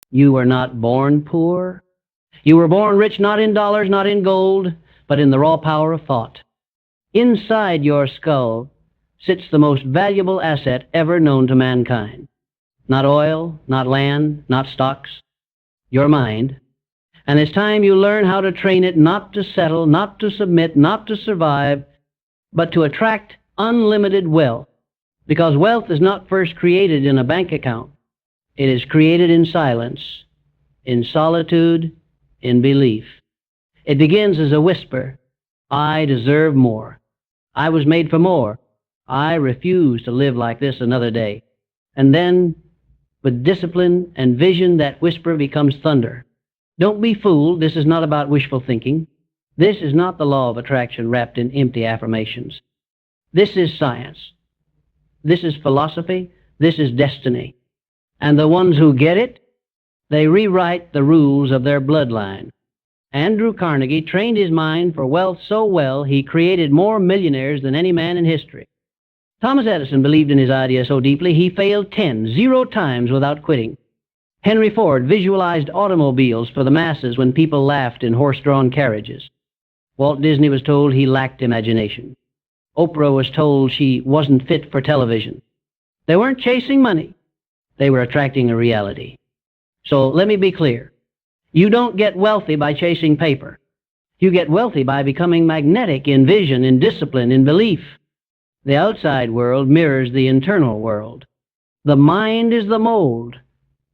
You were not born poor. You were born rich not in dollars, not in gold, but in the raw power of thought. Inside your skull sits the most valuable asset ever known to mankind. Not oil, not land, not stocks. Your mind. And it's time you learn how to train it not to settle, not to submit, not to survive, but to attract unlimited wealth. Because wealth is not first created in a bank account. It is created in silence, in solitude, in belief. It begins as a whisper. I deserve more. I was made for more. I refuse to live like this another day. And then, with discipline and vision, that whisper becomes thunder. Don't be fooled. This is not about wishful thinking. This is not the law of attraction wrapped in empty affirmations. This is science. This is philosophy. This is destiny. And the ones who get it, they rewrite the rules of their bloodline. Andrew Carnegie trained his mind for wealth so well he created more millionaires than any man in history. Thomas Edison believed in his idea so deeply he failed 0 times without quitting. Henry Ford visualized automobiles for the masses when people laughed in horse-drawn carriages. Walt Disney was told he lacked imagination. Oprah was told she wasn't fit for television. They weren't chasing money. They were attracting a reality. So let me be clear. You don't get wealthy by chasing paper. You get wealthy by becoming magnetic in vision, in discipline, in belief. The outside world mirrors the internal world. The mind is the mold.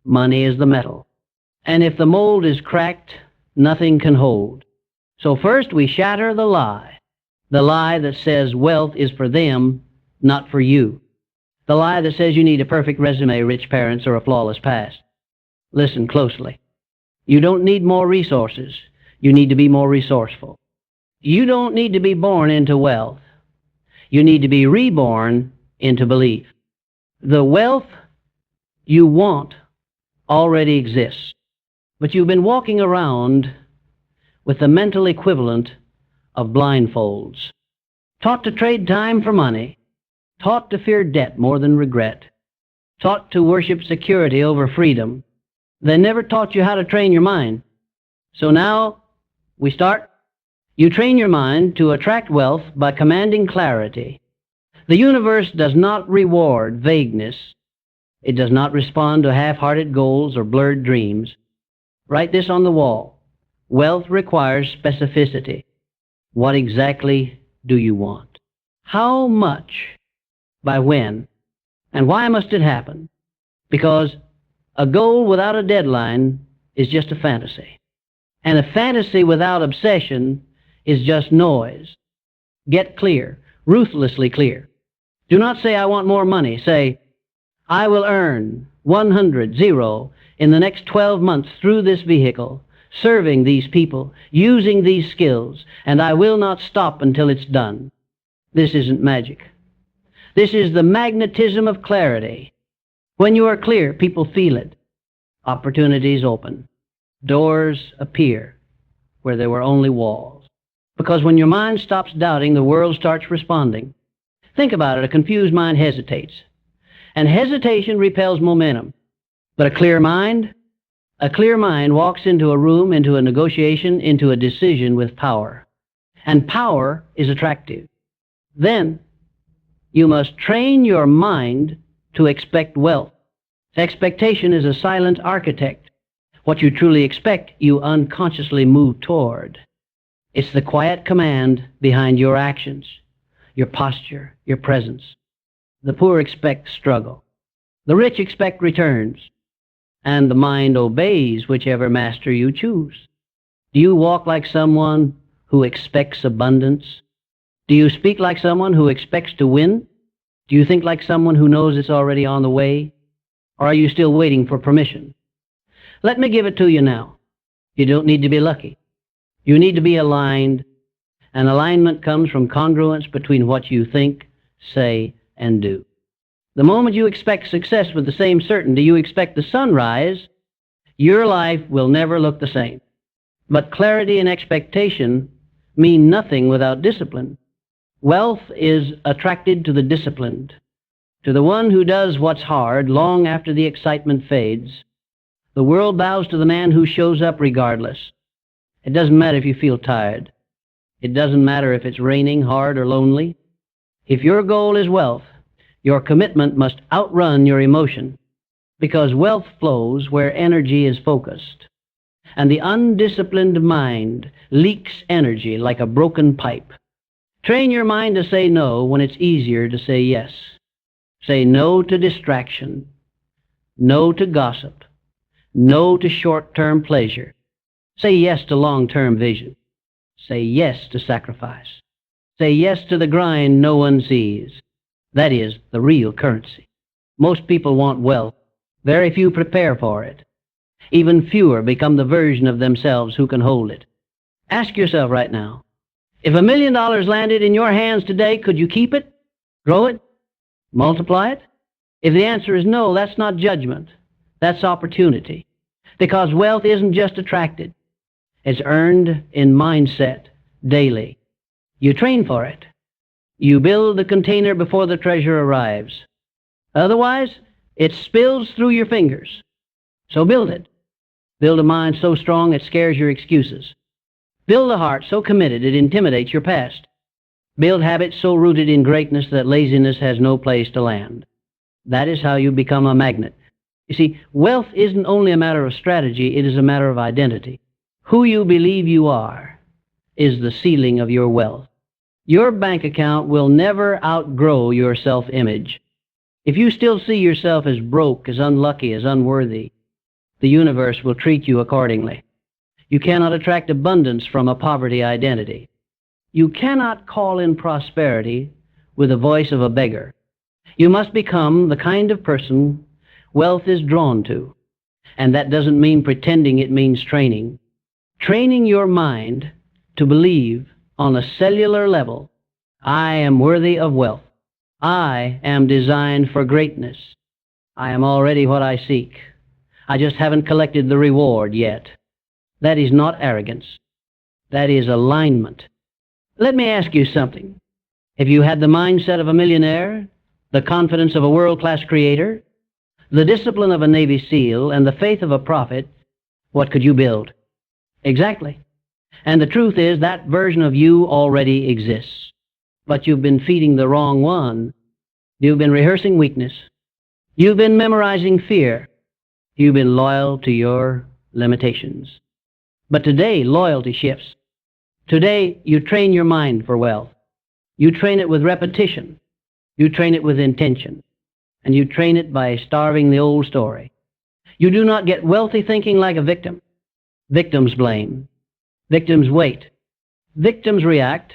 Money is the metal. And if the mold is cracked, nothing can hold. So first we shatter the lie that says wealth is for them, not for you. The lie that says you need a perfect resume, rich parents, or a flawless past. Listen closely. You don't need more resources. You need to be more resourceful. You don't need to be born into wealth. You need to be reborn into belief. The wealth you want already exists, but you've been walking around with the mental equivalent of blindfolds, taught to trade time for money, taught to fear debt more than regret, taught to worship security over freedom. They never taught you how to train your mind. So now we start. You train your mind to attract wealth by commanding clarity. The universe does not reward vagueness. It does not respond to half-hearted goals or blurred dreams. Write this on the wall. Wealth requires specificity. What exactly do you want? How much? By when? And why must it happen? Because a goal without a deadline is just a fantasy. And a fantasy without obsession is just noise. Get clear, ruthlessly clear. Do not say, I want more money. Say, I will earn 100 in the next 12 months through this vehicle, serving these people, using these skills, and I will not stop until it's done. This isn't magic. This is the magnetism of clarity. When you are clear, people feel it. Opportunities open. Doors appear where there were only walls. Because when your mind stops doubting, the world starts responding. Think about it. A confused mind hesitates. And hesitation repels momentum. But a clear mind walks into a room, into a negotiation, into a decision with power. And power is attractive. Then you must train your mind to expect wealth. Expectation is a silent architect. What you truly expect, you unconsciously move toward. It's the quiet command behind your actions, your posture, your presence. The poor expect struggle. The rich expect returns. And the mind obeys whichever master you choose. Do you walk like someone who expects abundance? Do you speak like someone who expects to win? Do you think like someone who knows it's already on the way? Or are you still waiting for permission? Let me give it to you now. You don't need to be lucky. You need to be aligned, and alignment comes from congruence between what you think, say, and do. The moment you expect success with the same certainty you expect the sunrise, your life will never look the same. But clarity and expectation mean nothing without discipline. Wealth is attracted to the disciplined, to the one who does what's hard long after the excitement fades. The world bows to the man who shows up regardless. It doesn't matter if you feel tired. It doesn't matter if it's raining hard or lonely. If your goal is wealth, your commitment must outrun your emotion, because wealth flows where energy is focused, and the undisciplined mind leaks energy like a broken pipe. Train your mind to say no when it's easier to say yes. Say no to distraction, no to gossip, no to short-term pleasure. Say yes to long-term vision. Say yes to sacrifice. Say yes to the grind no one sees. That is the real currency. Most people want wealth. Very few prepare for it. Even fewer become the version of themselves who can hold it. Ask yourself right now, if $1 million landed in your hands today, could you keep it, grow it, multiply it? If the answer is no, that's not judgment. That's opportunity. Because wealth isn't just attracted. It's earned in mindset daily. You train for it. You build the container before the treasure arrives. Otherwise, it spills through your fingers. So build it. Build a mind so strong it scares your excuses. Build a heart so committed it intimidates your past. Build habits so rooted in greatness that laziness has no place to land. That is how you become a magnet. You see, wealth isn't only a matter of strategy, it is a matter of identity. Who you believe you are is the ceiling of your wealth. Your bank account will never outgrow your self-image. If you still see yourself as broke, as unlucky, as unworthy, the universe will treat you accordingly. You cannot attract abundance from a poverty identity. You cannot call in prosperity with the voice of a beggar. You must become the kind of person wealth is drawn to. And that doesn't mean pretending, it means training. Training your mind to believe on a cellular level, I am worthy of wealth. I am designed for greatness. I am already what I seek. I just haven't collected the reward yet. That is not arrogance. That is alignment. Let me ask you something. If you had the mindset of a millionaire, the confidence of a world-class creator, the discipline of a Navy SEAL, and the faith of a prophet, what could you build? Exactly. And the truth is that version of you already exists. But you've been feeding the wrong one. You've been rehearsing weakness. You've been memorizing fear. You've been loyal to your limitations. But today, loyalty shifts. Today, you train your mind for wealth. You train it with repetition. You train it with intention. And you train it by starving the old story. You do not get wealthy thinking like a victim. Victims blame. Victims wait. Victims react.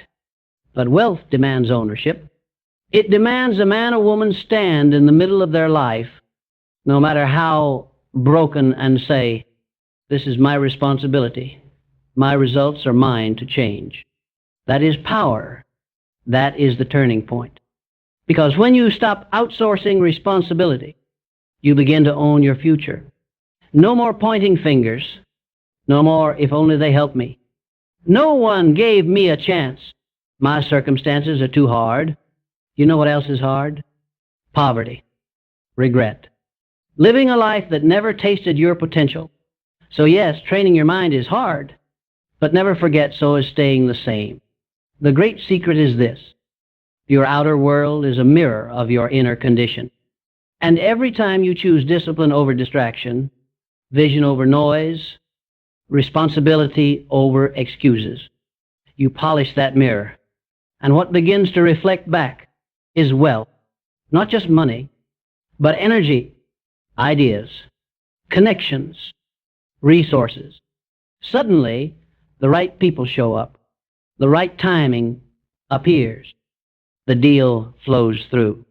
But wealth demands ownership. It demands a man or woman stand in the middle of their life, no matter how broken, and say, this is my responsibility. My results are mine to change. That is power. That is the turning point. Because when you stop outsourcing responsibility, you begin to own your future. No more pointing fingers. No more, if only they helped me. No one gave me a chance. My circumstances are too hard. You know what else is hard? Poverty. Regret. Living a life that never tasted your potential. So yes, training your mind is hard, but never forget so is staying the same. The great secret is this. Your outer world is a mirror of your inner condition. And every time you choose discipline over distraction, vision over noise, responsibility over excuses, you polish that mirror. And what begins to reflect back is wealth. Not just money, but energy, ideas, connections, resources. Suddenly, the right people show up. The right timing appears. The deal flows through.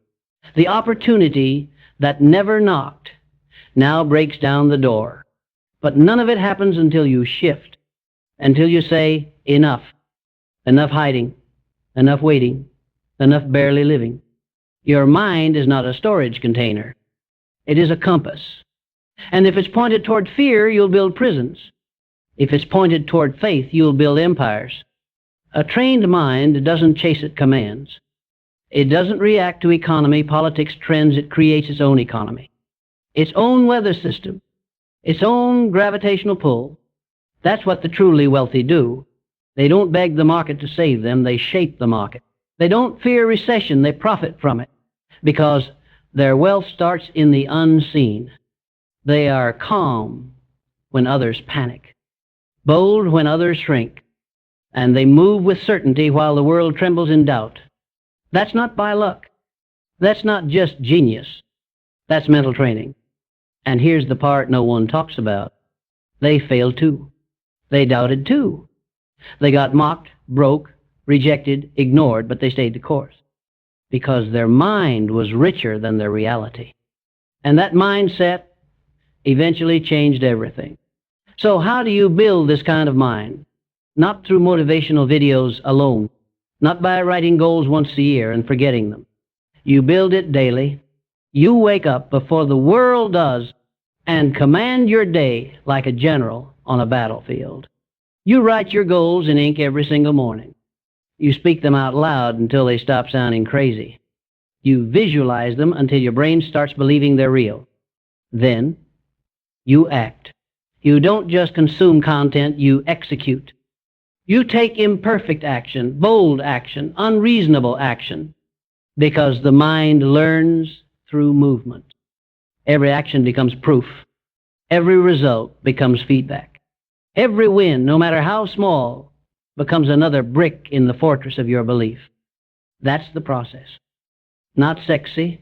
The opportunity that never knocked now breaks down the door. But none of it happens until you shift, until you say, enough. Enough hiding, enough waiting, enough barely living. Your mind is not a storage container. It is a compass. And if it's pointed toward fear, you'll build prisons. If it's pointed toward faith, you'll build empires. A trained mind doesn't chase its commands. It doesn't react to economy, politics, trends. It creates its own economy, its own weather system, its own gravitational pull. That's what the truly wealthy do. They don't beg the market to save them, they shape the market. They don't fear recession, they profit from it, because their wealth starts in the unseen. They are calm when others panic, bold when others shrink, and they move with certainty while the world trembles in doubt. That's not by luck. That's not just genius. That's mental training. And here's the part no one talks about. They failed too. They doubted too. They got mocked, broke, rejected, ignored, but they stayed the course because their mind was richer than their reality. And that mindset eventually changed everything. So how do you build this kind of mind? Not through motivational videos alone, not by writing goals once a year and forgetting them. You build it daily. You wake up before the world does and command your day like a general on a battlefield. You write your goals in ink every single morning. You speak them out loud until they stop sounding crazy. You visualize them until your brain starts believing they're real. Then you act. You don't just consume content, you execute. You take imperfect action, bold action, unreasonable action, because the mind learns through movement. Every action becomes proof. Every result becomes feedback. Every win, no matter how small, becomes another brick in the fortress of your belief. That's the process. Not sexy,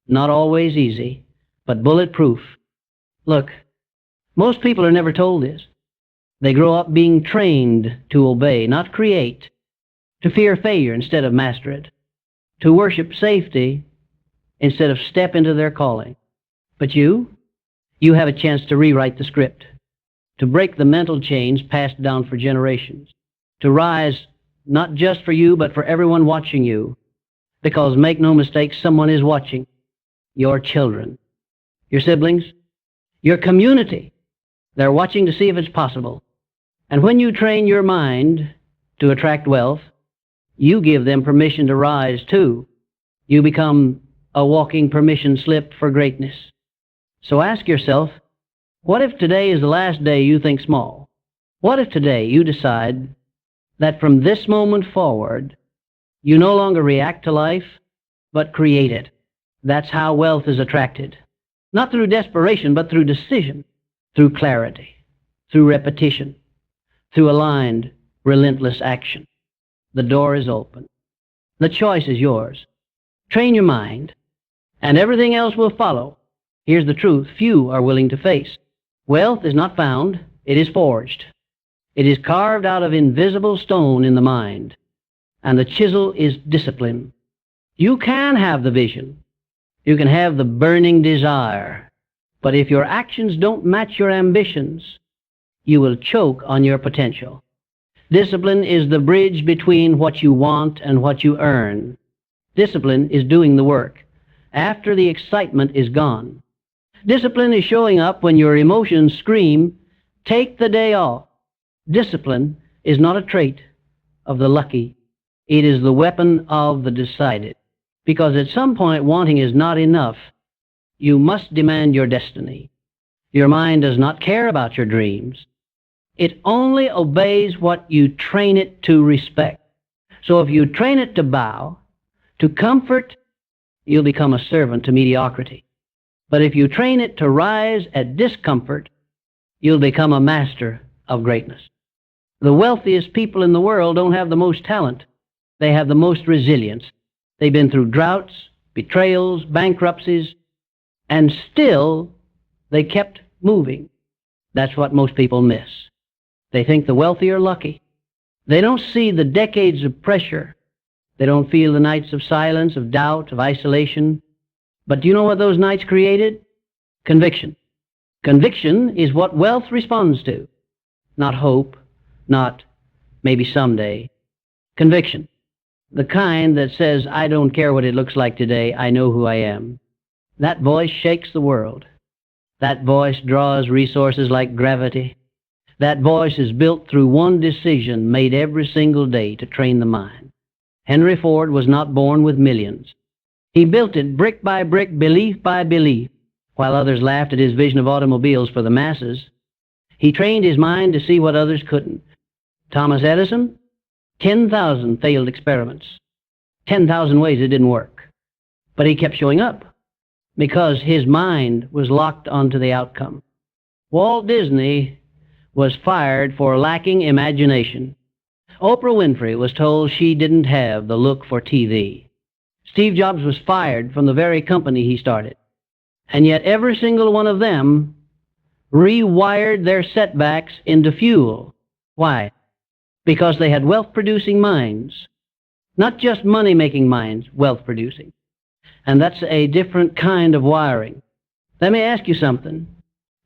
not always easy, but bulletproof. Look, most people are never told this. They grow up being trained to obey, not create, to fear failure instead of master it, to worship safety instead of step into their calling. But you have a chance to rewrite the script, to break the mental chains passed down for generations, to rise not just for you, but for everyone watching you. Because make no mistake, someone is watching. Your children, your siblings, your community. They're watching to see if it's possible. And when you train your mind to attract wealth, you give them permission to rise too. You become a walking permission slip for greatness. So ask yourself, what if today is the last day you think small? What if today you decide that from this moment forward, you no longer react to life, but create it? That's how wealth is attracted. Not through desperation, but through decision, through clarity, through repetition, through aligned, relentless action. The door is open. The choice is yours. Train your mind, and everything else will follow. Here's the truth few are willing to face. Wealth is not found, it is forged. It is carved out of invisible stone in the mind, and the chisel is discipline. You can have the vision. You can have the burning desire. But if your actions don't match your ambitions, you will choke on your potential. Discipline is the bridge between what you want and what you earn. Discipline is doing the work after the excitement is gone. Discipline is showing up when your emotions scream, take the day off. Discipline is not a trait of the lucky. It is the weapon of the decided. Because at some point, wanting is not enough. You must demand your destiny. Your mind does not care about your dreams. It only obeys what you train it to respect. So if you train it to bow, to comfort, you'll become a servant to mediocrity. But if you train it to rise at discomfort, you'll become a master of greatness. The wealthiest people in the world don't have the most talent. They have the most resilience. They've been through droughts, betrayals, bankruptcies, and still they kept moving. That's what most people miss. They think the wealthy are lucky. They don't see the decades of pressure. They don't feel the nights of silence, of doubt, of isolation. But do you know what those nights created? Conviction. Conviction is what wealth responds to. Not hope, not maybe someday. Conviction. The kind that says, I don't care what it looks like today, I know who I am. That voice shakes the world. That voice draws resources like gravity. That voice is built through one decision made every single day to train the mind. Henry Ford was not born with millions. He built it brick by brick, belief by belief, while others laughed at his vision of automobiles for the masses. He trained his mind to see what others couldn't. Thomas Edison, 10,000 failed experiments, 10,000 ways it didn't work. But he kept showing up because his mind was locked onto the outcome. Walt Disney was fired for lacking imagination. Oprah Winfrey was told she didn't have the look for TV. Steve Jobs was fired from the very company he started. And yet every single one of them rewired their setbacks into fuel. Why? Because they had wealth-producing minds. Not just money-making minds, wealth-producing. And that's a different kind of wiring. Let me ask you something.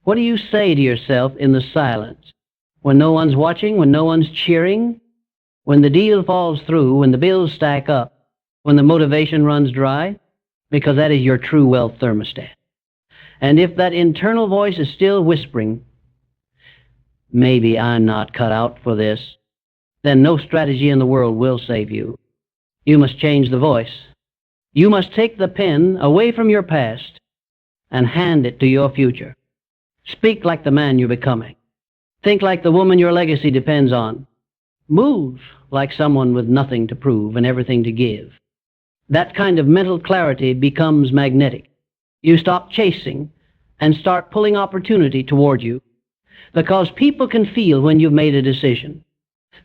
What do you say to yourself in the silence? When no one's watching, when no one's cheering, when the deal falls through, when the bills stack up, when the motivation runs dry? Because that is your true wealth thermostat. And if that internal voice is still whispering, maybe I'm not cut out for this, then no strategy in the world will save you. You must change the voice. You must take the pen away from your past and hand it to your future. Speak like the man you're becoming. Think like the woman your legacy depends on. Move like someone with nothing to prove and everything to give. That kind of mental clarity becomes magnetic. You stop chasing and start pulling opportunity toward you, because people can feel when you've made a decision.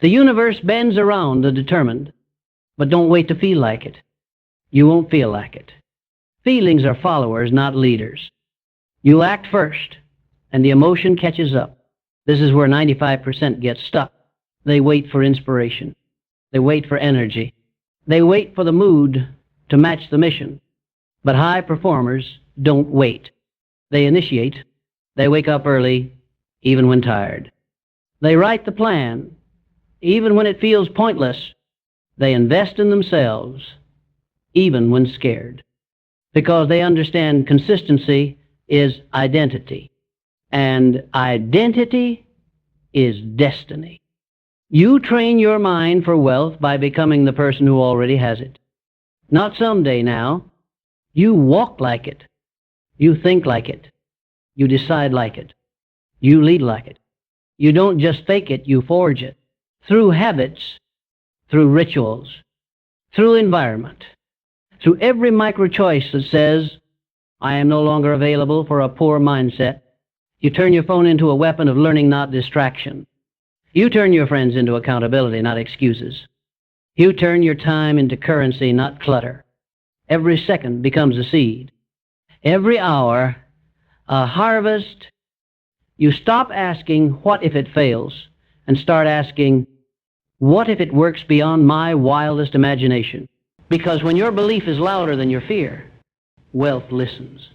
The universe bends around the determined, but don't wait to feel like it. You won't feel like it. Feelings are followers, not leaders. You act first, and the emotion catches up. This is where 95% get stuck. They wait for inspiration. They wait for energy. They wait for the mood to match the mission. But high performers don't wait. They initiate. They wake up early, even when tired. They write the plan, even when it feels pointless. They invest in themselves, even when scared, because they understand consistency is identity, and identity is destiny. You train your mind for wealth by becoming the person who already has it. Not someday now. You walk like it. You think like it. You decide like it. You lead like it. You don't just fake it, you forge it. Through habits, through rituals, through environment, through every micro-choice that says, I am no longer available for a poor mindset. You turn your phone into a weapon of learning, not distraction. You turn your friends into accountability, not excuses. You turn your time into currency, not clutter. Every second becomes a seed. Every hour, a harvest. You stop asking, what if it fails? And start asking, what if it works beyond my wildest imagination? Because when your belief is louder than your fear, wealth listens.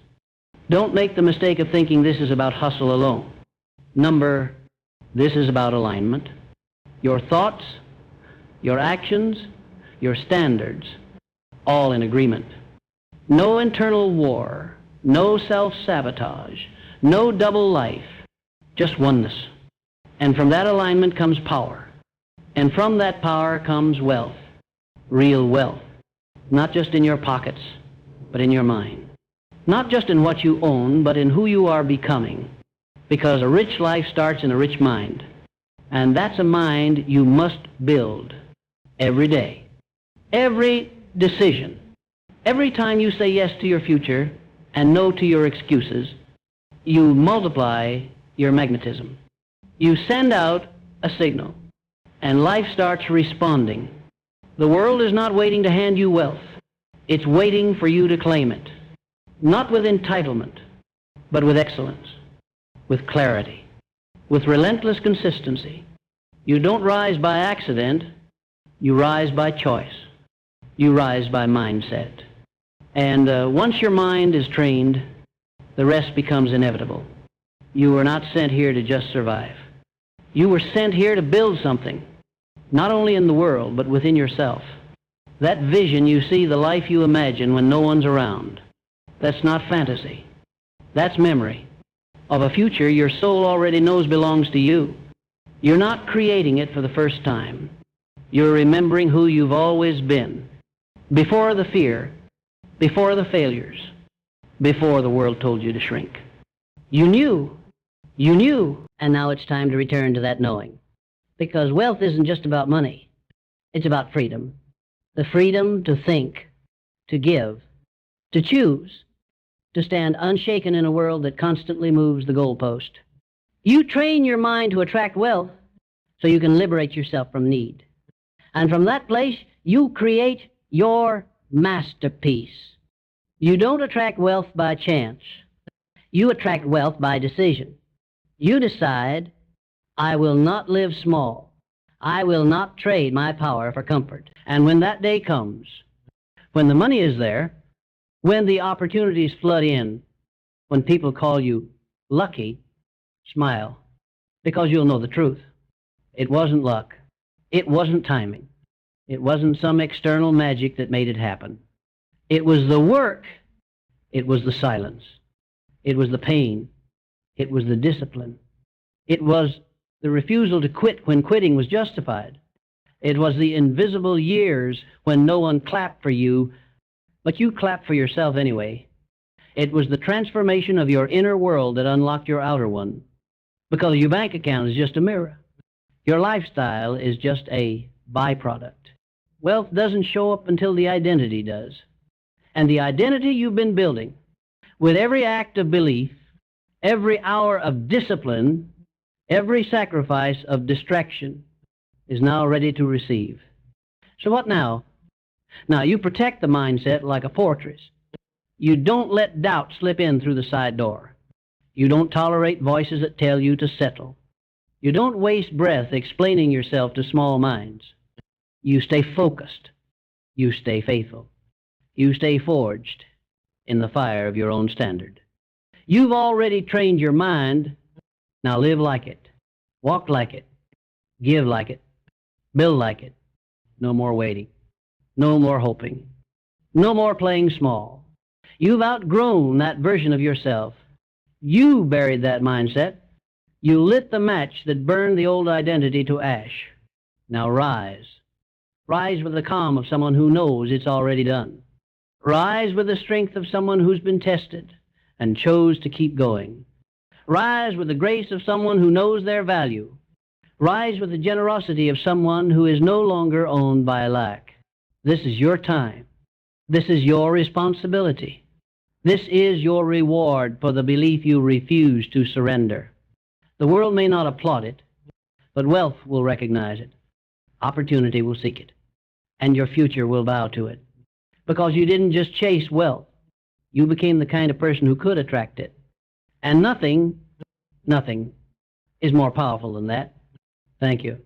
Don't make the mistake of thinking this is about hustle alone. This is about alignment. Your thoughts, your actions, your standards, all in agreement. No internal war, no self-sabotage, no double life, just oneness. And from that alignment comes power. And from that power comes wealth, real wealth. Not just in your pockets, but in your mind. Not just in what you own, but in who you are becoming. Because a rich life starts in a rich mind. And that's a mind you must build every day. Every decision. Every time you say yes to your future and no to your excuses, you multiply your magnetism. You send out a signal, and life starts responding. The world is not waiting to hand you wealth. It's waiting for you to claim it. Not with entitlement, but with excellence, with clarity, with relentless consistency. You don't rise by accident. You rise by choice. You rise by mindset. And once your mind is trained, the rest becomes inevitable. You were not sent here to just survive. You were sent here to build something, not only in the world, but within yourself. That vision you see, the life you imagine when no one's around, that's not fantasy. That's memory of a future your soul already knows belongs to you. You're not creating it for the first time. You're remembering who you've always been, before the fear, before the failures, before the world told you to shrink. You knew, and now it's time to return to that knowing. Because wealth isn't just about money. It's about freedom. The freedom to think, to give, to choose, to stand unshaken in a world that constantly moves the goalpost. You train your mind to attract wealth so you can liberate yourself from need. And from that place, you create your masterpiece. You don't attract wealth by chance. You attract wealth by decision. You decide, I will not live small. I will not trade my power for comfort. And when that day comes, when the money is there, when the opportunities flood in, when people call you lucky, smile, because you'll know the truth. It wasn't luck. It wasn't timing. It wasn't some external magic that made it happen. It was the work. It was the silence. It was the pain. It was the discipline. It was the refusal to quit when quitting was justified. It was the invisible years when no one clapped for you, but you clapped for yourself anyway. It was the transformation of your inner world that unlocked your outer one, because your bank account is just a mirror. Your lifestyle is just a byproduct. Wealth doesn't show up until the identity does. And the identity you've been building, with every act of belief, every hour of discipline, every sacrifice of distraction, is now ready to receive. So what now? Now, you protect the mindset like a fortress. You don't let doubt slip in through the side door. You don't tolerate voices that tell you to settle. You don't waste breath explaining yourself to small minds. You stay focused. You stay faithful. You stay forged in the fire of your own standard. You've already trained your mind. Now live like it. Walk like it. Give like it. Build like it. No more waiting. No more hoping. No more playing small. You've outgrown that version of yourself. You buried that mindset. You lit the match that burned the old identity to ash. Now rise. Rise with the calm of someone who knows it's already done. Rise with the strength of someone who's been tested and chose to keep going. Rise with the grace of someone who knows their value. Rise with the generosity of someone who is no longer owned by lack. This is your time. This is your responsibility. This is your reward for the belief you refuse to surrender. The world may not applaud it, but wealth will recognize it. Opportunity will seek it, and your future will bow to it. Because you didn't just chase wealth. You became the kind of person who could attract it. And nothing is more powerful than that. Thank you.